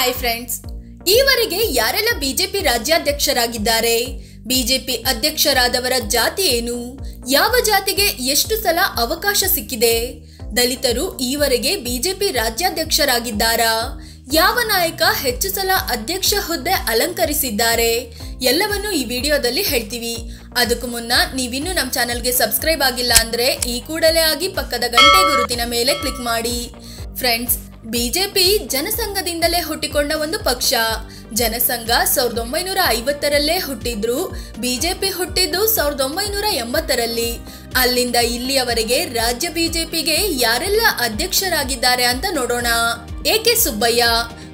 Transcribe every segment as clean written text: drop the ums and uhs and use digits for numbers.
Hi friends, ಈವರೆಗೆ ಯಾರೆಲ್ಲ BJP ರಾಜ್ಯಾಧ್ಯಕ್ಷರಾಗಿದ್ದಾರೆ, BJP ಅಧ್ಯಕ್ಷರಾದವರ ಜಾತಿ ಏನು, ಯಾವ ಜಾತಿಗೆ ಎಷ್ಟು ಸಲ ಅವಕಾಶ ಸಿಕ್ಕಿದೆ, ದಲಿತರು ಈವರೆಗೆ ಬಿಜೆಪಿ ರಾಜ್ಯಾಧ್ಯಕ್ಷರಾಗಿದ್ದಾರಾ, ಯಾವ ನಾಯಕ ಹೆಚ್ಚು ಸಲ ಅಧ್ಯಕ್ಷ ಹುದ್ದೆ ಅಲಂಕರಿಸಿದ್ದಾರೆ ಎಲ್ಲವನ್ನು ಈ ವಿಡಿಯೋದಲ್ಲಿ ಹೇಳ್ತೀವಿ. ಅದಕ್ಕೂ ಮುನ್ನ ನೀವಿನ್ನೂ ನಮ್ಮ ಚಾನೆಲ್ಗೆ ಸಬ್ಸ್ಕ್ರೈಬ್ ಆಗಿಲ್ಲ ಅಂದ್ರೆ ಈ ಕೂಡಲೇ ಆಗಿ ಪಕ್ಕದ ಗಂಟೆ ಗುರುತಿನ ಮೇಲೆ ಕ್ಲಿಕ್ ಮಾಡಿ. ಫ್ರೆಂಡ್ಸ್, ಬಿಜೆಪಿ ಜನಸಂಘದಿಂದಲೇ ಹುಟ್ಟಿಕೊಂಡ ಒಂದು ಪಕ್ಷ. ಜನಸಂಘ 1950ರಲ್ಲೇ ಹುಟ್ಟಿದ್ರು, ಬಿಜೆಪಿ ಹುಟ್ಟಿದ್ದು 1980ರಲ್ಲಿ. ಅಲ್ಲಿಂದ ಇಲ್ಲಿಯವರೆಗೆ ರಾಜ್ಯ ಬಿಜೆಪಿಗೆ ಯಾರೆಲ್ಲ ಅಧ್ಯಕ್ಷರಾಗಿದ್ದಾರೆ ಅಂತ ನೋಡೋಣ. ಎಕೆ ಸುಬ್ಬಯ್ಯ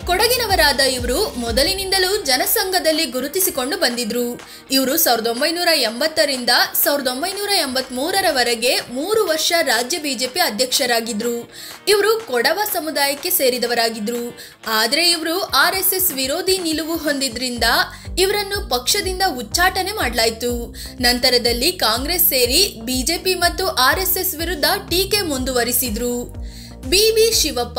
ಕೊಡಗಿನವರಾದ ಇವರು ಮೊದಲಿನಿಂದಲೂ ಜನಸಂಘದಲ್ಲಿ ಗುರುತಿಸಿಕೊಂಡು ಬಂದಿದ್ರು. ಇವರು 1980ರಿಂದ 1983ರವರೆಗೆ 3 ವರ್ಷ ರಾಜ್ಯ ಬಿಜೆಪಿ ಅಧ್ಯಕ್ಷರಾಗಿದ್ರು. ಇವರು ಕೊಡವ ಸಮುದಾಯಕ್ಕೆ ಸೇರಿದವರಾಗಿದ್ರು. ಆದ್ರೆ ಇವರು RSS ವಿರೋಧಿ ನಿಲುವು ಹೊಂದಿದ್ರಿಂದ ಇವರನ್ನು ಪಕ್ಷದಿಂದ ಉಚ್ಚಾಟನೆ ಮಾಡಲಾಯಿತು. ನಂತರದಲ್ಲಿ ಕಾಂಗ್ರೆಸ್ ಸೇರಿ ಬಿಜೆಪಿ ಮತ್ತು RSS ವಿರುದ್ಧ ಟೀಕೆ ಮುಂದುವರಿಸಿದ್ರು. BV ಶಿವಪ್ಪ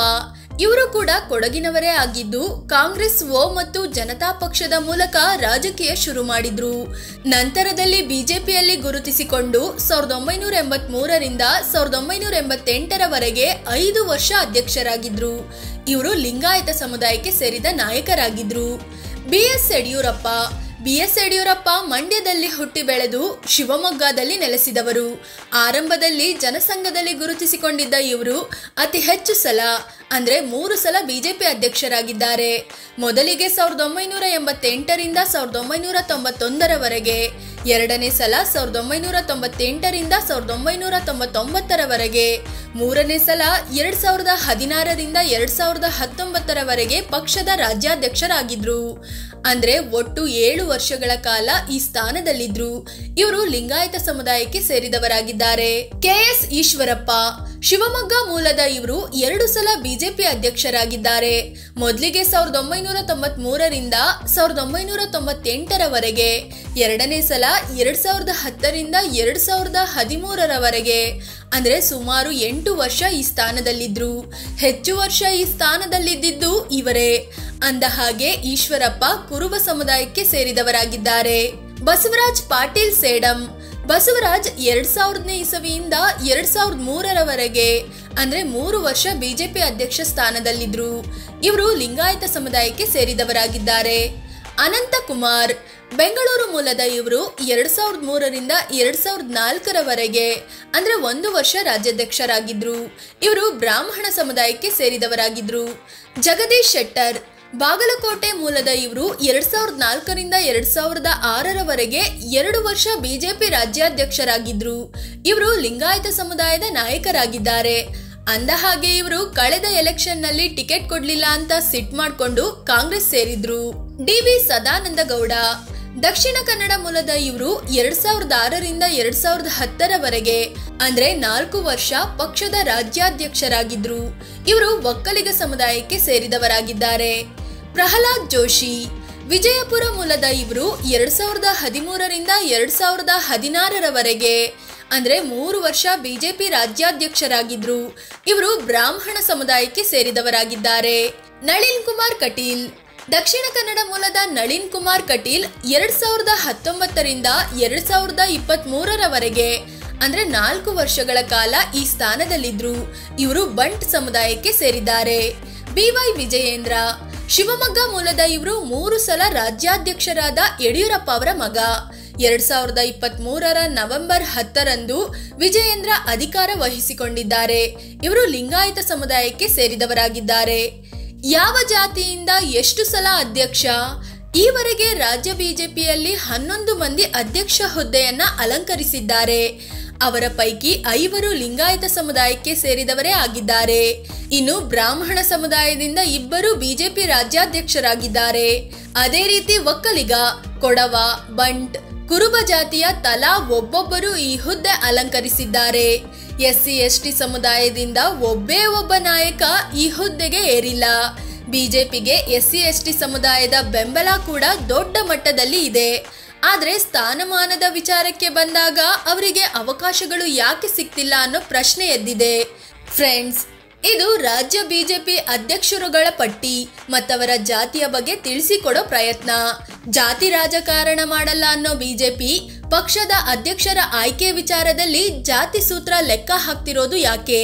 ಇವರು ಕೂಡ ಕೊಡಗಿನವರೇ ಆಗಿದ್ದು ಕಾಂಗ್ರೆಸ್ ಮತ್ತು ಜನತಾ ಪಕ್ಷದ ಮೂಲಕ ರಾಜಕೀಯ ಶುರು ಮಾಡಿದ್ರು. ನಂತರದಲ್ಲಿ ಬಿಜೆಪಿಯಲ್ಲಿ ಗುರುತಿಸಿಕೊಂಡು 1983ರಿಂದ 1988ರವರೆಗೆ 5 ವರ್ಷ ಅಧ್ಯಕ್ಷರಾಗಿದ್ರು. ಇವರು ಲಿಂಗಾಯತ ಸಮುದಾಯಕ್ಕೆ ಸೇರಿದ ನಾಯಕರಾಗಿದ್ರು. BS ಯಡಿಯೂರಪ್ಪ ಮಂಡ್ಯದಲ್ಲಿ ಹುಟ್ಟಿ ಬೆಳೆದು ಶಿವಮೊಗ್ಗದಲ್ಲಿ ನೆಲೆಸಿದವರು. ಆರಂಭದಲ್ಲಿ ಜನಸಂಘದಲ್ಲಿ ಗುರುತಿಸಿಕೊಂಡಿದ್ದ ಇವರು ಅತಿ ಹೆಚ್ಚು ಸಲ ಅಂದ್ರೆ 3 ಸಲ ಬಿಜೆಪಿ ಅಧ್ಯಕ್ಷರಾಗಿದ್ದಾರೆ. ಮೊದಲಿಗೆ 1988ರಿಂದ 1991ರವರೆಗೆ, ಎರಡನೇ ಸಲ 1998ರಿಂದ 1999ರವರೆಗೆ, ಮೂರನೇ ಸಲ 2016ರಿಂದ 2019ರವರೆಗೆ ಪಕ್ಷದ ರಾಜ್ಯಾಧ್ಯಕ್ಷರಾಗಿದ್ರು. ಅಂದ್ರೆ ಒಟ್ಟು 7 ವರ್ಷಗಳ ಕಾಲ ಈ ಸ್ಥಾನದಲ್ಲಿದ್ರು. ಇವರು ಲಿಂಗಾಯತ ಸಮುದಾಯಕ್ಕೆ ಸೇರಿದವರಾಗಿದ್ದಾರೆ. KS ಈಶ್ವರಪ್ಪ ಶಿವಮೊಗ್ಗ ಮೂಲದ ಇವರು 2 ಸಲ ಬಿಜೆಪಿ ಅಧ್ಯಕ್ಷರಾಗಿದ್ದಾರೆ. ಮೊದಲಿಗೆ 1993ರಿಂದ 1998ರವರೆಗೆ, ಎರಡನೇ ಸಲ 2010ರಿಂದ 2013ರವರೆಗೆ, ಅಂದ್ರೆ ಸುಮಾರು 8 ವರ್ಷ ಈ ಸ್ಥಾನದಲ್ಲಿದ್ರು. ಹೆಚ್ಚು ವರ್ಷ ಈ ಸ್ಥಾನದಲ್ಲಿದ್ದು ಇವರೇ. ಅಂದ ಹಾಗೆ ಈಶ್ವರಪ್ಪ ಕುರುಬ ಸಮುದಾಯಕ್ಕೆ ಸೇರಿದವರಾಗಿದ್ದಾರೆ. ಬಸವರಾಜ್ ಪಾಟೀಲ್ ಸೇಡಂ ಬಸವರಾಜ್ 2000ನೇ ಇಸವಿಯಿಂದ 2003ರವರೆಗೆ ಅಂದ್ರೆ 3 ವರ್ಷ ಬಿಜೆಪಿ ಅಧ್ಯಕ್ಷ ಸ್ಥಾನದಲ್ಲಿದ್ರು. ಇವರು ಲಿಂಗಾಯತ ಸಮುದಾಯಕ್ಕೆ ಸೇರಿದವರಾಗಿದ್ದಾರೆ. ಅನಂತಕುಮಾರ್ ಬೆಂಗಳೂರು ಮೂಲದ ಇವರು 2003ರಿಂದ 2004ರವರೆಗೆ ಅಂದ್ರೆ 1 ವರ್ಷ ರಾಜ್ಯಾಧ್ಯಕ್ಷರಾಗಿದ್ರು. ಇವರು ಬ್ರಾಹ್ಮಣ ಸಮುದಾಯಕ್ಕೆ ಸೇರಿದವರಾಗಿದ್ರು. ಜಗದೀಶ್ ಶೆಟ್ಟರ್ ಬಾಗಲಕೋಟೆ ಮೂಲದ ಇವರು 2004ರಿಂದ 2006ರವರೆಗೆ 2 ವರ್ಷ ಬಿಜೆಪಿ ರಾಜ್ಯಾಧ್ಯಕ್ಷರಾಗಿದ್ರು. ಇವರು ಲಿಂಗಾಯತ ಸಮುದಾಯದ ನಾಯಕರಾಗಿದ್ದಾರೆ. ಅಂದ ಹಾಗೆ ಇವರು ಕಳೆದ ಎಲೆಕ್ಷನ್ ನಲ್ಲಿ ಟಿಕೆಟ್ ಕೊಡ್ಲಿಲ್ಲ ಅಂತ ಸಿಟ್ ಮಾಡ್ಕೊಂಡು ಕಾಂಗ್ರೆಸ್ ಸೇರಿದ್ರು. DV ಸದಾನಂದ ಗೌಡ ದಕ್ಷಿಣ ಕನ್ನಡ ಮೂಲದ ಇವರು 2006ರಿಂದ 2010ರವರೆಗೆ ಅಂದ್ರೆ 4 ವರ್ಷ ಪಕ್ಷದ ರಾಜ್ಯಾಧ್ಯಕ್ಷರಾಗಿದ್ರು. ಇವರು ಒಕ್ಕಲಿಗ ಸಮುದಾಯಕ್ಕೆ ಸೇರಿದವರಾಗಿದ್ದಾರೆ. ಪ್ರಹ್ಲಾದ್ ಜೋಶಿ ವಿಜಯಪುರ ಮೂಲದ ಇವರು 2013ರಿಂದ 2016ರವರೆಗೆ ಅಂದ್ರೆ 3 ವರ್ಷ ಬಿಜೆಪಿ ರಾಜ್ಯಾಧ್ಯಕ್ಷರಾಗಿದ್ರು. ಇವರು ಬ್ರಾಹ್ಮಣ ಸಮುದಾಯಕ್ಕೆ ಸೇರಿದವರಾಗಿದ್ದಾರೆ. ನಳಿನ್ ಕುಮಾರ್ ಕಟೀಲ್ ದಕ್ಷಿಣ ಕನ್ನಡ ಮೂಲದ ನಳಿನ್ ಕುಮಾರ್ ಕಟೀಲ್ 2019ರಿಂದ 2023ರವರೆಗೆ ಅಂದ್ರೆ 4 ವರ್ಷಗಳ ಕಾಲ ಈ ಸ್ಥಾನದಲ್ಲಿದ್ರು. ಇವರು ಬಂಟ್ ಸಮುದಾಯಕ್ಕೆ ಸೇರಿದ್ದಾರೆ. BY ವಿಜಯೇಂದ್ರ ಶಿವಮೊಗ್ಗ ಮೂಲದ ಇವರು 3 ಸಲ ರಾಜ್ಯಾಧ್ಯಕ್ಷರಾದ ಯಡಿಯೂರಪ್ಪ ಅವರ ಮಗ. 2023ರ ನವೆಂಬರ್ 10ರಂದು ವಿಜಯೇಂದ್ರ ಅಧಿಕಾರ ವಹಿಸಿಕೊಂಡಿದ್ದಾರೆ. ಇವರು ಲಿಂಗಾಯತ ಸಮುದಾಯಕ್ಕೆ ಸೇರಿದವರಾಗಿದ್ದಾರೆ. ಯಾವ ಜಾತಿಯಿಂದ ಎಷ್ಟು ಸಲ ಅಧ್ಯಕ್ಷ? ಈವರೆಗೆ ರಾಜ್ಯ ಬಿಜೆಪಿಯಲ್ಲಿ 11 ಮಂದಿ ಅಧ್ಯಕ್ಷ ಹುದ್ದೆಯನ್ನ ಅಲಂಕರಿಸಿದ್ದಾರೆ. ಅವರ ಪೈಕಿ 5 ಲಿಂಗಾಯತ ಸಮುದಾಯಕ್ಕೆ ಸೇರಿದವರೇ ಆಗಿದ್ದಾರೆ. ಇನ್ನು ಬ್ರಾಹ್ಮಣ ಸಮುದಾಯದಿಂದ 2 ಬಿಜೆಪಿ ರಾಜ್ಯಾಧ್ಯಕ್ಷರಾಗಿದ್ದಾರೆ. ಅದೇ ರೀತಿ ಒಕ್ಕಲಿಗ, ಕೊಡವ, ಬಂಟ್, ಕುರುಬ ಜಾತಿಯ ತಲಾ ಒಬ್ಬೊಬ್ಬರು ಈ ಹುದ್ದೆ ಅಲಂಕರಿಸಿದ್ದಾರೆ. SC/ST ಸಮುದಾಯದಿಂದ ಒಬ್ಬ ನಾಯಕ ಈ ಹುದ್ದೆಗೆ ಏರಿಲ್ಲ. ಬಿಜೆಪಿಗೆ SC/ST ಸಮುದಾಯದ ಬೆಂಬಲ ಕೂಡ ದೊಡ್ಡ ಮಟ್ಟದಲ್ಲಿ ಇದೆ. ಆದ್ರೆ ಸ್ಥಾನಮಾನದ ವಿಚಾರಕ್ಕೆ ಬಂದಾಗ ಅವರಿಗೆ ಅವಕಾಶಗಳು ಯಾಕೆ ಸಿಗ್ತಿಲ್ಲ ಅನ್ನೋ ಪ್ರಶ್ನೆ ಎದ್ದಿದೆ. ಫ್ರೆಂಡ್ಸ್, ಇದು ರಾಜ್ಯ ಬಿಜೆಪಿ ಅಧ್ಯಕ್ಷರುಗಳ ಪಟ್ಟಿ ಮತ್ತವರ ಜಾತಿಯ ಬಗ್ಗೆ ತಿಳಿಸಿಕೊಡೋ ಪ್ರಯತ್ನ. ಜಾತಿ ರಾಜಕಾರಣ ಮಾಡಲ್ಲ ಅನ್ನೋ ಬಿಜೆಪಿ ಪಕ್ಷದ ಅಧ್ಯಕ್ಷರ ಆಯ್ಕೆ ವಿಚಾರದಲ್ಲಿ ಜಾತಿ ಸೂತ್ರ ಲೆಕ್ಕ ಹಾಕ್ತಿರೋದು ಯಾಕೆ?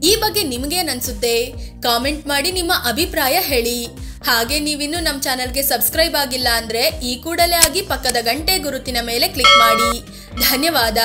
ಈ ಬಗ್ಗೆ ನಿಮ್ಗೇನನ್ಸುತ್ತೆ? ಕಾಮೆಂಟ್ ಮಾಡಿ ನಿಮ್ಮ ಅಭಿಪ್ರಾಯ ಹೇಳಿ. ಹಾಗೆ ನೀವಿನ್ನು ನಮ್ಮ ಚಾನಲ್ಗೆ ಸಬ್ಸ್ಕ್ರೈಬ್ ಆಗಿಲ್ಲ ಅಂದ್ರೆ ಈ ಕೂಡಲೇ ಆಗಿ ಪಕ್ಕದ ಗಂಟೆ ಗುರುತಿನ ಮೇಲೆ ಕ್ಲಿಕ್ ಮಾಡಿ. ಧನ್ಯವಾದ.